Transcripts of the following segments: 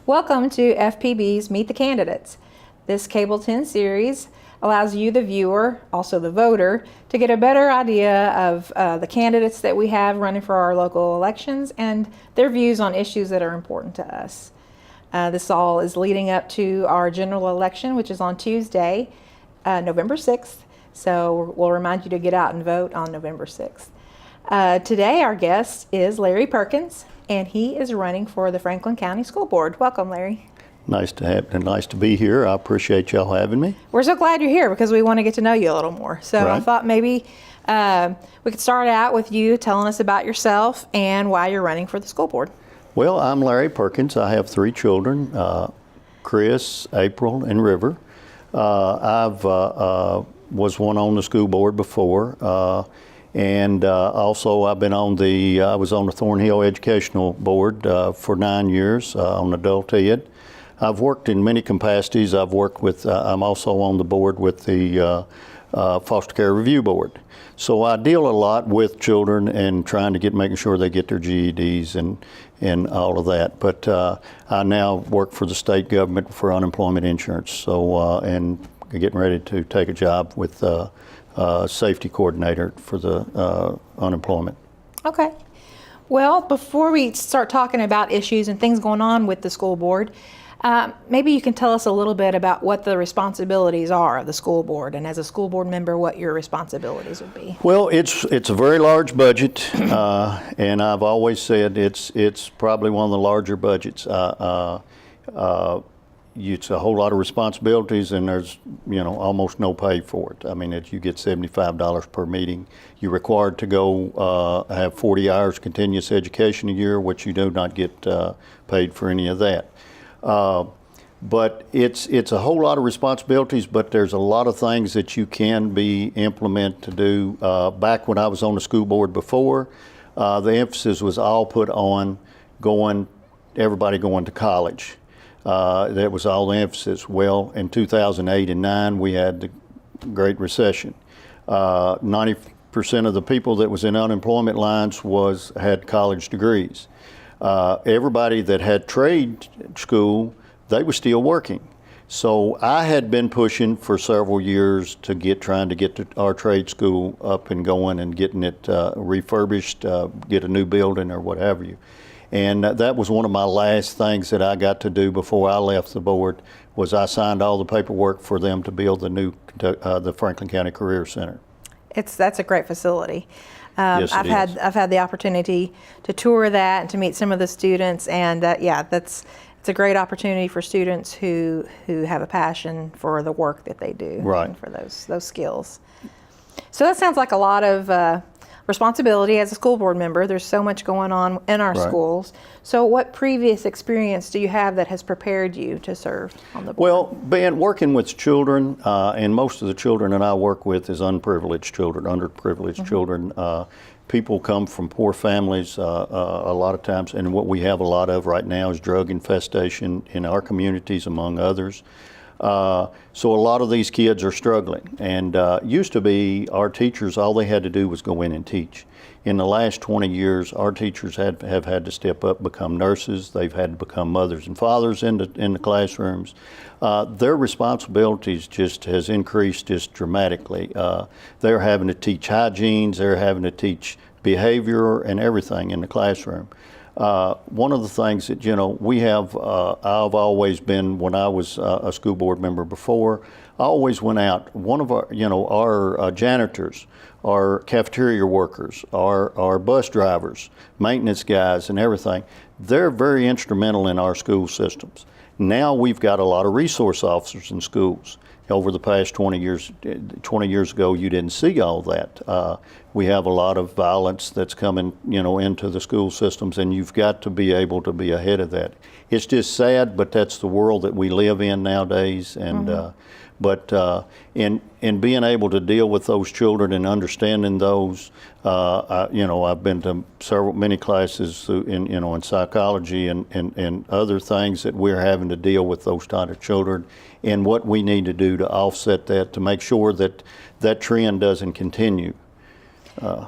Welcome to FPB's Meet the Candidates. This Cable 10 series allows you, the viewer, also the voter, to get a better idea of the candidates that we have running for our local elections and their views on issues that are important to us. This all is leading up to our general election, which is on Tuesday, November 6th. So we'll remind you to get out and vote on November 6th. Today our guest is Larry Perkins, and he is running for the Franklin County School Board. Welcome, Larry. Nice to be here. I appreciate y'all having me. We're so glad you're here because we want to get to know you a little more. So Right. I thought maybe we could start out with you telling us about yourself and why you're running for the school board. Well, I'm Larry Perkins. I have three children, Chris, April, and River. I've was one on the school board before, and also I've been on I was on the Thornhill Educational Board for 9 years on adult ed. I've worked in many capacities. I've worked with, I'm also on the board with the Foster Care Review Board. So I deal a lot with children and trying to making sure they get their GEDs and all of that. But I now work for the state government for unemployment insurance. So, and getting ready to take a job with safety coordinator for the unemployment. Okay. Well, before we start talking about issues and things going on with the school board, maybe you can tell us a little bit about what the responsibilities are of the school board, and as a school board member, what your responsibilities would be. Well, it's a very large budget, and I've always said it's probably one of the larger budgets. It's a whole lot of responsibilities, and there's almost no pay for it. I mean, you get $75 per meeting. You're required to go have 40 hours continuous education a year, which you do not get paid for any of that. But it's a whole lot of responsibilities, but there's a lot of things that you can implement to do. Back when I was on the school board before, the emphasis was all put on everybody going to college. That was all the emphasis. Well, in 2008 and 9, we had the Great Recession. 90% of the people that was in unemployment lines had college degrees. Everybody that had trade school, they were still working. So I had been pushing for several years trying to get our trade school up and going and getting it refurbished, get a new building or what have you. And that was one of my last things that I got to do before I left the board, was I signed all the paperwork for them to build the Franklin County Career Center. That's a great facility. Yes, I've had the opportunity to tour that and to meet some of the students, and it's a great opportunity for students who have a passion for the work that they do, right, and for those skills. So that sounds like a lot of responsibility as a school board member. There's so much going on in our right. schools. So what previous experience do you have that has prepared you to serve on the board? Well, working with children, and most of the children that I work with is unprivileged children, underprivileged children. People come from poor families a lot of times, and what we have a lot of right now is drug infestation in our communities, among others. So a lot of these kids are struggling, and used to be our teachers, all they had to do was go in and teach. In the last 20 years, our teachers have had to step up, become nurses. They've had to become mothers and fathers in the classrooms. Their responsibilities just has increased just dramatically. They're having to teach hygienes, they're having to teach behavior and everything in the classroom. One of the things that, we have, I've always been, when I was a school board member before, I always went out. One of our janitors, our cafeteria workers, our bus drivers, maintenance guys and everything, they're very instrumental in our school systems. Now we've got a lot of resource officers in schools. Over the past 20 years ago, you didn't see all that. We have a lot of violence that's coming, into the school systems, and you've got to be able to be ahead of that. It's just sad, but that's the world that we live in nowadays. And in being able to deal with those children and understanding those, I've been to many classes in psychology and other things that we're having to deal with those kind of children, and what we need to do to offset that, to make sure that that trend doesn't continue.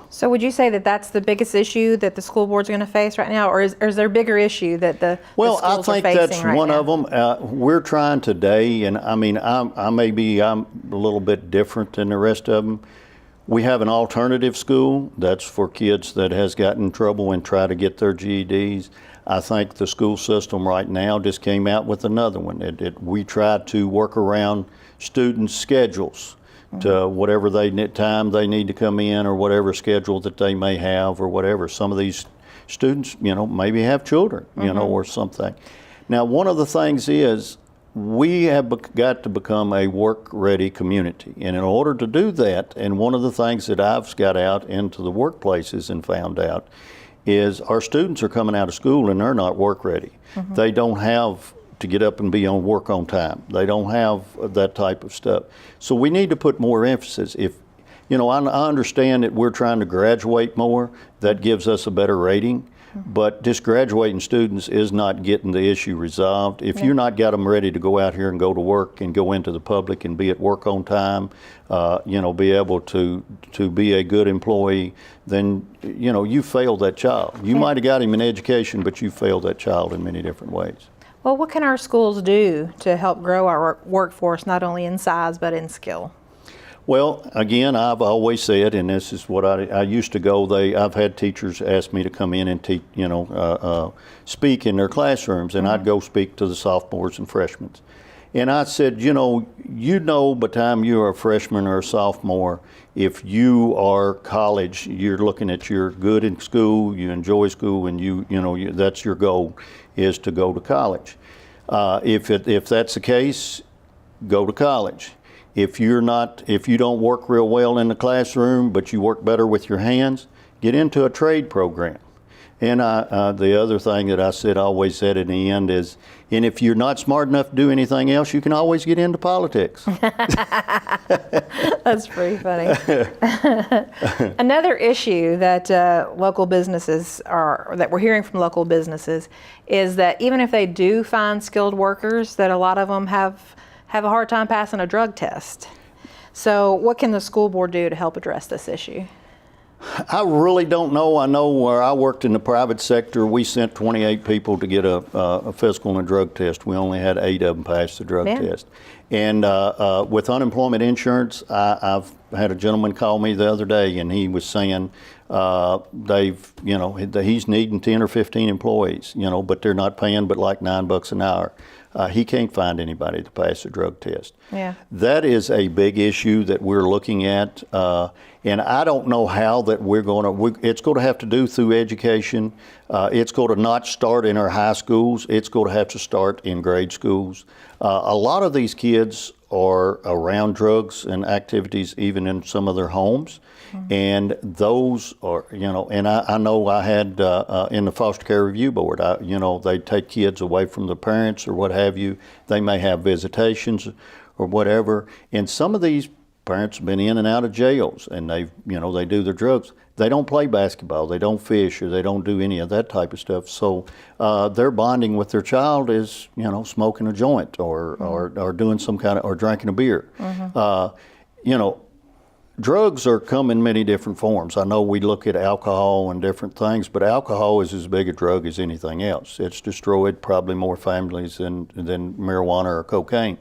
So would you say that that's the biggest issue that the school board's going to face right now, or is there a bigger issue that the Well, I schools are think facing that's right one now? of them. We're trying today, and I mean, I'm a little bit different than the rest of them. We have an alternative school that's for kids that has gotten in trouble and try to get their GEDs. I think the school system right now just came out with another one. We try to work around students' schedules to whatever time they need to come in, or whatever schedule that they may have, or whatever. Some of these students, maybe have children, or something. Now, one of the things is we have got to become a work-ready community. And in order to do that, and one of the things that I've got out into the workplaces and found out is our students are coming out of school and they're not work-ready. They don't have to get up and be on work on time. They don't have that type of stuff. So we need to put more emphasis. I understand that we're trying to graduate more. That gives us a better rating. But just graduating students is not getting the issue resolved. If you're not got them ready to go out here and go to work and go into the public and be at work on time, be able to be a good employee, then, you failed that child. You might have got him in education, but you failed that child in many different ways. Well, what can our schools do to help grow our workforce, not only in size but in skill? Well, again, I've always said, and this is what I used to go. I've had teachers ask me to come in and teach, speak in their classrooms, and I'd go speak to the sophomores and freshmen. And I said, by the time you're a freshman or a sophomore, if you are college, you're looking at you're good in school, you enjoy school, and that's your goal, is to go to college. If that's the case, go to college. If you don't work real well in the classroom, but you work better with your hands, get into a trade program. And the other thing that I always said in the end is, and if you're not smart enough to do anything else, you can always get into politics. That's pretty funny. Another issue that that we're hearing from local businesses is that even if they do find skilled workers, that a lot of them have a hard time passing a drug test. So what can the school board do to help address this issue? I really don't know. I know where I worked in the private sector, we sent 28 people to get a physical and a drug test. We only had 8 of them pass the drug test. And with unemployment insurance, I've had a gentleman call me the other day, and he was saying he's needing 10 or 15 employees, but they're not paying but like $9 an hour. He can't find anybody to pass a drug test. Yeah. That is a big issue that we're looking at, and I don't know how that it's going to have to do through education. It's going to not start in our high schools. It's going to have to start in grade schools. A lot of these kids are around drugs and activities even in some of their homes. And those are, and I know I had in the foster care review board, they take kids away from the parents or what have you. They may have visitations or whatever. And some of these parents have been in and out of jails, and they do their drugs. They don't play basketball, they don't fish, or they don't do any of that type of stuff. So their bonding with their child is, smoking a joint or doing some kind of, or drinking a beer. Drugs are come in many different forms. I know we look at alcohol and different things, but alcohol is as big a drug as anything else. It's destroyed probably more families than marijuana or cocaine.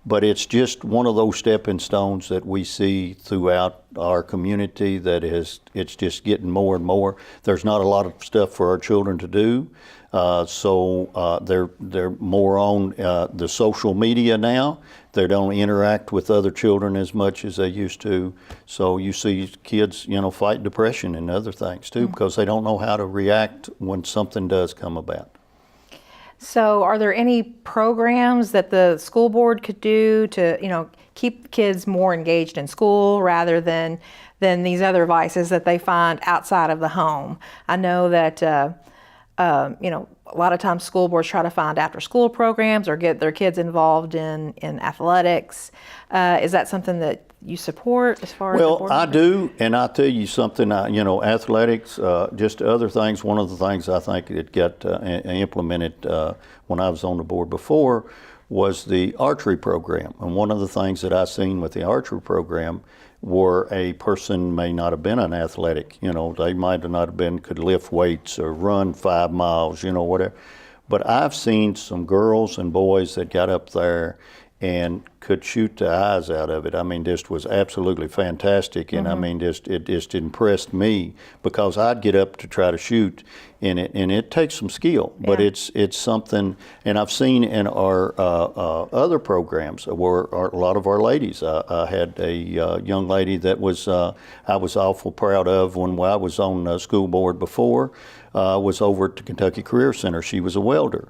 But it's just one of those stepping stones that we see throughout our community it's just getting more and more. There's not a lot of stuff for our children to do. So they're more on the social media now. They don't interact with other children as much as they used to. So you see kids, fight depression and other things too, because they don't know how to react when something does come about. So are there any programs that the school board could do to, keep kids more engaged in school rather than these other vices that they find outside of the home? I know that, a lot of times school boards try to find after-school programs or get their kids involved in athletics. Is that something that you support as far as the board? Well, I do, and I'll tell you something, athletics, just other things. One of the things I think that got implemented when I was on the board before was the archery program. And one of the things that I seen with the archery program, where a person may not have been an athletic, they might have not have been, could lift weights or run 5 miles, whatever. But I've seen some girls and boys that got up there and could shoot the eyes out of it. I mean, just was absolutely fantastic, and I mean, it just impressed me, because I'd get up to try to shoot, and it takes some skill, but it's something. And I've seen in our other programs where a lot of our ladies. I had a young lady that was I was awful proud of when I was on the school board before. Was over at the Kentucky Career Center. She was a welder.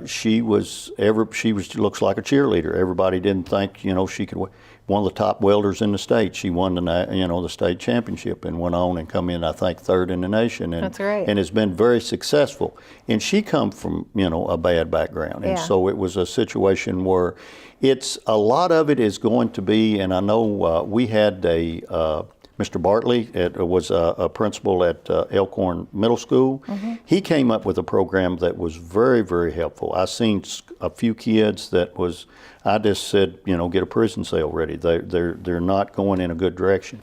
She looks like a cheerleader. Everybody didn't think, she could. One of the top welders in the state. She won the state championship and went on and come in, I think, 3rd in the nation. And, That's great. And has been very successful. And she come from, a bad background. And so it was a situation where a lot of it is going to be, and I know we had Mr. Bartley was a principal at Elkhorn Middle School. He came up with a program that was very, very helpful. I seen a few kids I just said, get a prison cell ready. They're not going in a good direction.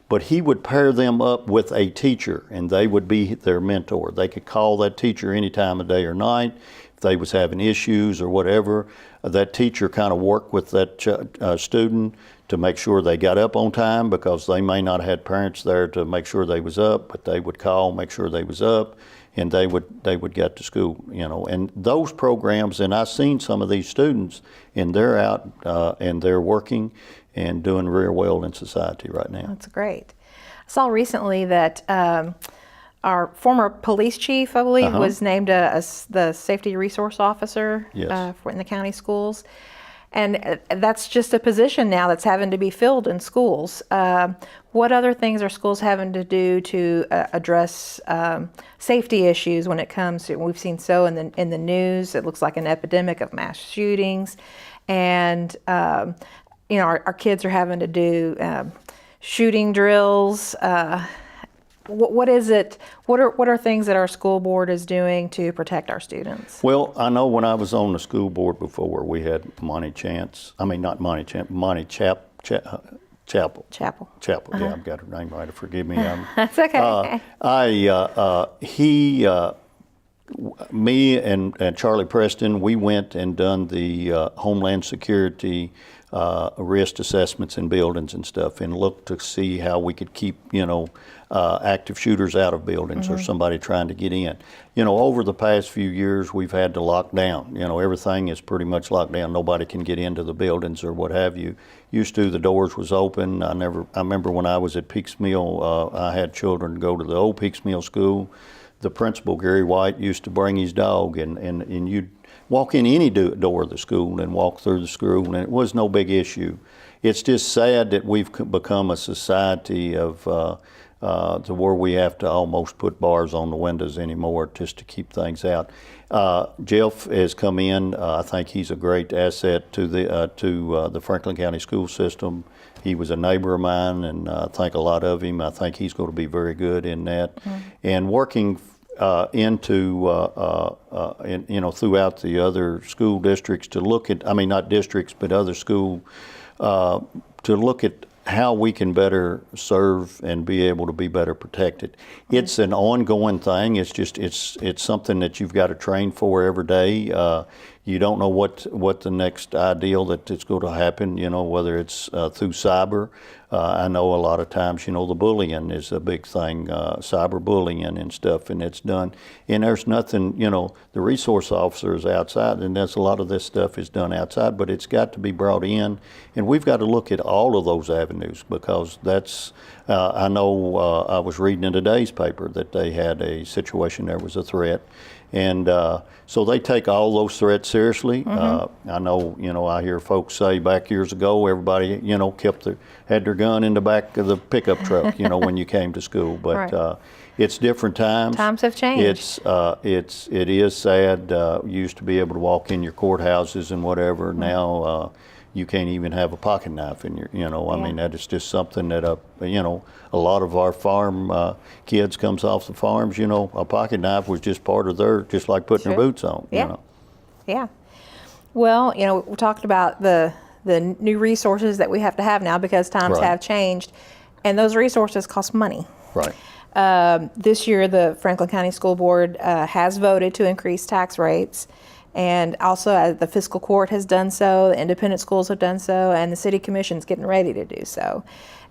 But he would pair them up with a teacher, and they would be their mentor. They could call that teacher any time of day or night. If they was having issues or whatever, that teacher kind of worked with that student to make sure they got up on time, because they may not have had parents there to make sure they was up, but they would call, make sure they was up, and they would get to school, And those programs, and I've seen some of these students, and they're out and they're working and doing very well in society right now. That's great. I saw recently that our former police chief, I believe, was named the safety resource officer in the county schools. And that's just a position now that's having to be filled in schools. What other things are schools having to do to address safety issues when it comes to, we've seen in the news, it looks like an epidemic of mass shootings. And, our kids are having to do shooting drills. What is it? What are things that our school board is doing to protect our students? Well, I know when I was on the school board before, we had Chapel. Chapel. Yeah, I've got her name right. Forgive me. That's okay. Me and Charlie Preston, we went and done the Homeland Security risk assessments in buildings and stuff, and looked to see how we could keep, active shooters out of buildings or somebody trying to get in. Over the past few years, we've had to lock down. Everything is pretty much locked down. Nobody can get into the buildings or what have you. Used to, the doors was open. I remember when I was at Peaks Mill, I had children go to the old Peaks Mill school. The principal, Gary White, used to bring his dog, and you'd walk in any door of the school and walk through the school, and it was no big issue. It's just sad that we've become a society of to where we have to almost put bars on the windows anymore just to keep things out. Jeff has come in. I think he's a great asset to the Franklin County school system. He was a neighbor of mine, and I think a lot of him. I think he's going to be very good in that. And working throughout the other school districts to look at, not districts, but other school, to look at how we can better serve and be able to be better protected. It's an ongoing thing. It's just, it's something that you've got to train for every day. You don't know what the next ideal that it's going to happen, whether it's through cyber. I know a lot of times, the bullying is a big thing, cyber bullying and stuff, and it's done. And there's nothing, the resource officer is outside, and there's a lot of this stuff is done outside, but it's got to be brought in. And we've got to look at all of those avenues, because that's, I know I was reading in today's paper that they had a situation, there was a threat. And so they take all those threats seriously. I know, I hear folks say back years ago, everybody, had their gun in the back of the pickup truck, when you came to school. But it's different times. Times have changed. It is sad. You used to be able to walk in your courthouses and whatever. Now you can't even have a pocket knife in your, I mean, that is just something that, a lot of our farm kids comes off the farms, a pocket knife was just part of just like putting their boots on, Yeah. Well, we talked about the the new resources that we have to have now because times Right. have changed, and those resources cost money. Right. This year, the Franklin County School Board has voted to increase tax rates, and also the fiscal court has done so, the independent schools have done so, and the city commission's getting ready to do so.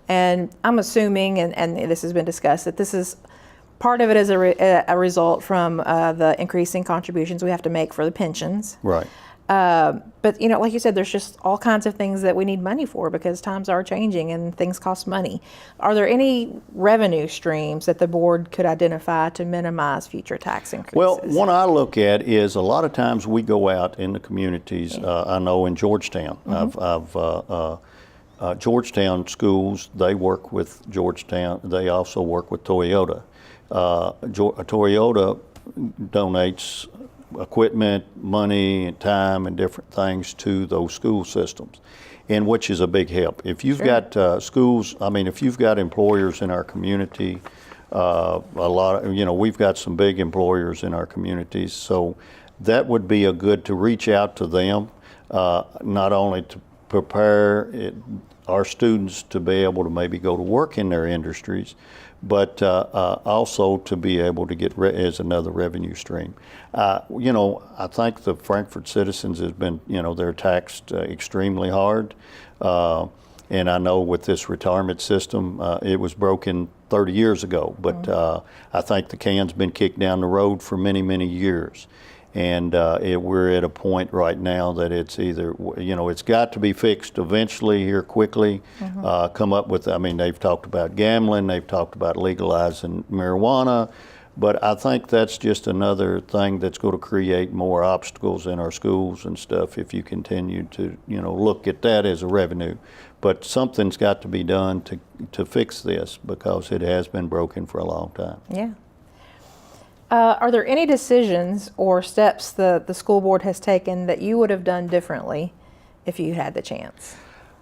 And I'm assuming, and this has been discussed, that this is part of it is a result from the increasing contributions we have to make for the pensions. Right. But like you said, there's just all kinds of things that we need money for because times are changing and things cost money. Are there any revenue streams that the board could identify to minimize future tax increases? Well, one I look at is a lot of times we go out in the communities. I know in Georgetown, Georgetown schools, they work with Georgetown. They also work with Toyota. Toyota donates equipment, money, and time, and different things to those school systems, and which is a big help. If you've got schools, if you've got employers in our community, a lot of, we've got some big employers in our communities, so that would be a good to reach out to them, not only to prepare our students to be able to maybe go to work in their industries, but also to be able to get as another revenue stream. I think the Frankfort citizens has been, they're taxed extremely hard. And I know with this retirement system, it was broken 30 years ago, but I think the can's been kicked down the road for many, many years. And we're at a point right now that it's either, it's got to be fixed eventually here quickly, come up with, they've talked about gambling, they've talked about legalizing marijuana, but I think that's just another thing that's going to create more obstacles in our schools and stuff if you continue to, look at that as a revenue. But something's got to be done to fix this because it has been broken for a long time. Yeah. Are there any decisions or steps the school board has taken that you would have done differently if you had the chance?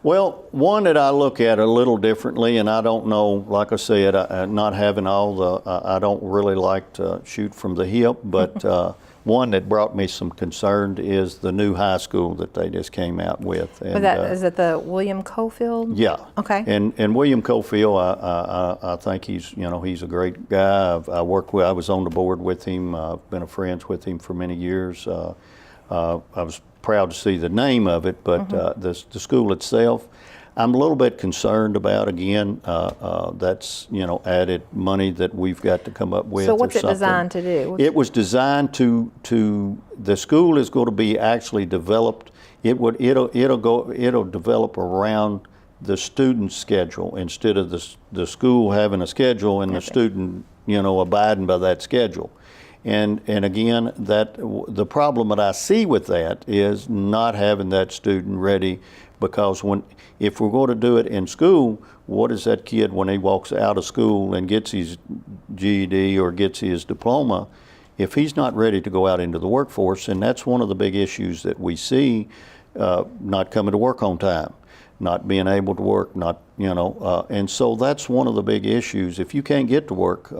Well, one that I look at a little differently, and I don't know, like I said, not having all I don't really like to shoot from the hip, but one that brought me some concern is the new high school that they just came out with. And, is it the William Cofield? Yeah. Okay. And William Cofield, I think he's a great guy. I was on the board with him. I've been friends with him for many years. I was proud to see the name of it, but the school itself, I'm a little bit concerned about. Again, that's added money that we've got to come up with. So what's or it something. designed to do? It was designed to the school is going to be actually developed. It'll develop around the student's schedule instead of the school having a schedule and the student abiding by that schedule. And again, the problem that I see with that is not having that student ready, because if we're going to do it in school, what is that kid when he walks out of school and gets his GED or gets his diploma, if he's not ready to go out into the workforce? And that's one of the big issues that we see, not coming to work on time, not being able to work, and so that's one of the big issues. If you can't get to work,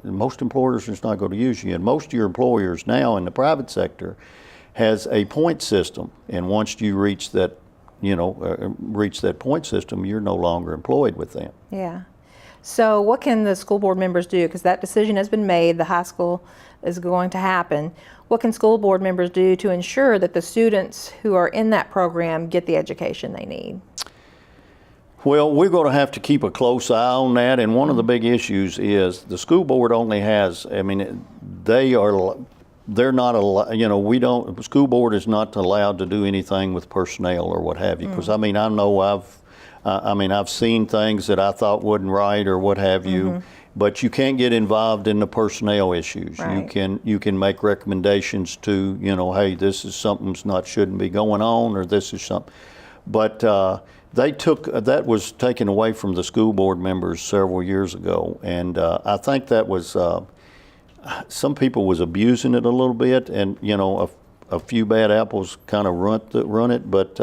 most employers are just not going to use you. And most of your employers now in the private sector has a point system. And once you reach that point system, you're no longer employed with them. Yeah. So what can the school board members do? Because that decision has been made, the high school is going to happen. What can school board members do to ensure that the students who are in that program get the education they need? Well, we're going to have to keep a close eye on that, and one of the big issues is the school board only has, they're not allowed, the school board is not allowed to do anything with personnel or what have you, because I know I've seen things that I thought wasn't right or what have you, but you can't get involved in the personnel issues. Right. You can make recommendations to, hey, this is something shouldn't be going on, or this is something, but that was taken away from the school board members several years ago, and I think that was some people was abusing it a little bit, and a few bad apples kind of run it, but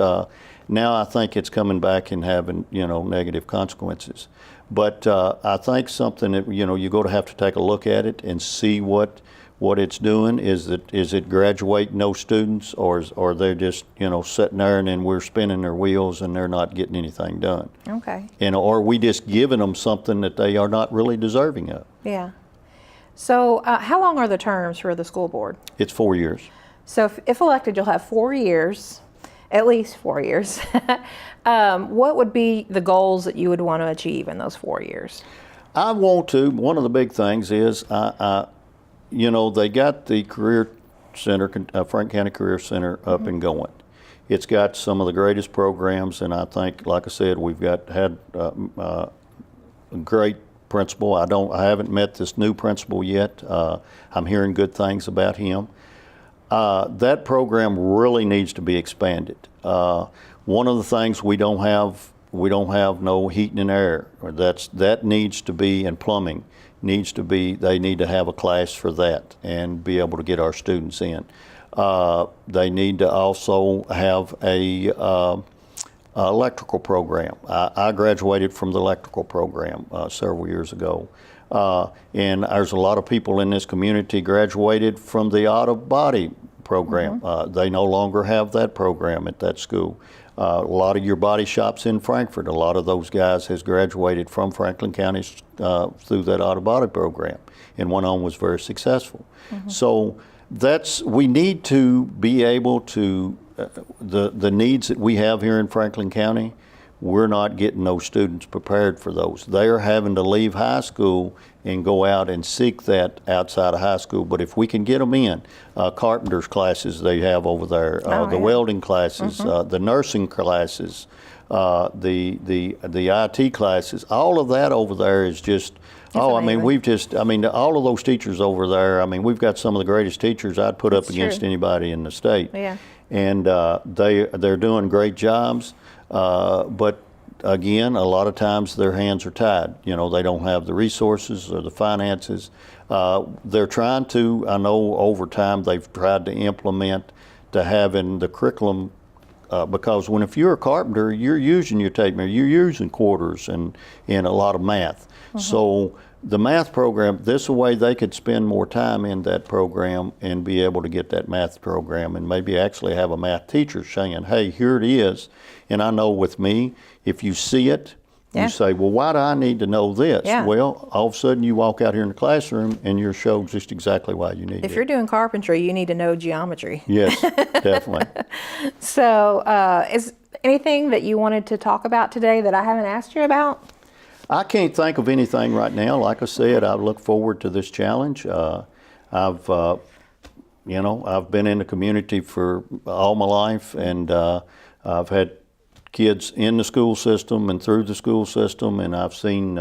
now I think it's coming back and having negative consequences. But I think something that you're going to have to take a look at it and see what what it's doing? Is it graduating no students, or they're just, sitting there and then we're spinning their wheels and they're not getting anything done? Okay. And or are we just giving them something that they are not really deserving of? Yeah. So how long are the terms for the school board? It's 4 years. So if elected, you'll have 4 years, at least 4 years. What would be the goals that you would want to achieve in those 4 years? I want to. One of the big things is, they got the Career Center, Franklin County Career Center, up and going. It's got some of the greatest programs, and I think, like I said, we've had a great principal. I haven't met this new principal yet. I'm hearing good things about him. That program really needs to be expanded. One of the things we don't have no heating and air. That needs to be, and plumbing needs to be. They need to have a class for that and be able to get our students in. They need to also have a electrical program. I graduated from the electrical program several years ago. And there's a lot of people in this community graduated from the auto body program. They no longer have that program at that school. A lot of your body shops in Frankfort, a lot of those guys has graduated from Franklin County through that auto body program, and one of them was very successful. So we need to be able to, the needs that we have here in Franklin County, we're not getting those students prepared for those. They are having to leave high school and go out and seek that outside of high school. But if we can get them in, carpenter's classes they have over there, the welding classes, the nursing classes, the IT classes, all of that over there is just, all of those teachers over there, we've got some of the greatest teachers I'd put up against anybody in the state. Yeah. And they're doing great jobs. But again, a lot of times their hands are tied. They don't have the resources or the finances. They're trying to, I know over time they've tried to implement to having the curriculum, because if you're a carpenter, you're using your tape measure, you're using quarters and a lot of math. So the math program, this way they could spend more time in that program and be able to get that math program, and maybe actually have a math teacher saying, hey, here it is. And I know with me, if you see it, you say, well, why do I need to know this? Well, all of a sudden you walk out here in the classroom and you're shown just exactly why you need it. If you're doing carpentry, you need to know geometry. Yes, definitely. So is anything that you wanted to talk about today that I haven't asked you about? I can't think of anything right now. Like I said, I look forward to this challenge. I've been in the community for all my life, and I've had kids in the school system and through the school system, and I've seen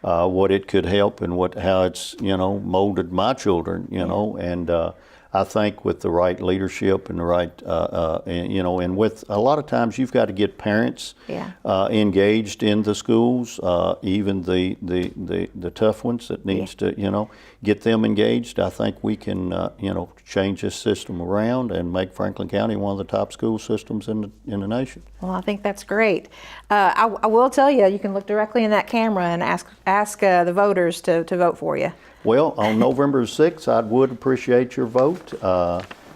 what it could help and how it's molded my children. And I think with the right leadership and the right and with a lot of times you've got to get parents engaged in the schools, even the tough ones that needs to get them engaged. I think we can change this system around and make Franklin County one of the top school systems in the nation. Well, I think that's great. I will tell you, you can look directly in that camera and ask the voters to vote for you. Well, on November 6th, I would appreciate your vote,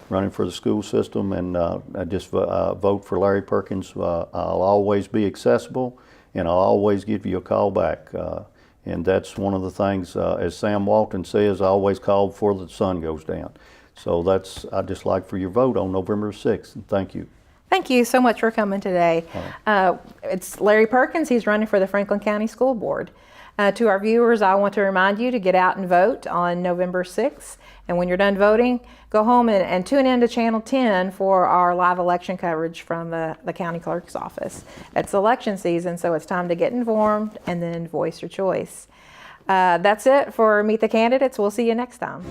running for the school system, and I just vote for Larry Perkins. I'll always be accessible, and I'll always give you a call back. And that's one of the things, as Sam Walton says, I always call before the sun goes down. So I'd just like for your vote on November 6th, and thank you. Thank you so much for coming today. It's Larry Perkins. He's running for the Franklin County School Board. To our viewers, I want to remind you to get out and vote on November 6th. And when you're done voting, go home and tune in to Channel 10 for our live election coverage from the county clerk's office. It's election season, so it's time to get informed and then voice your choice. That's it for Meet the Candidates. We'll see you next time.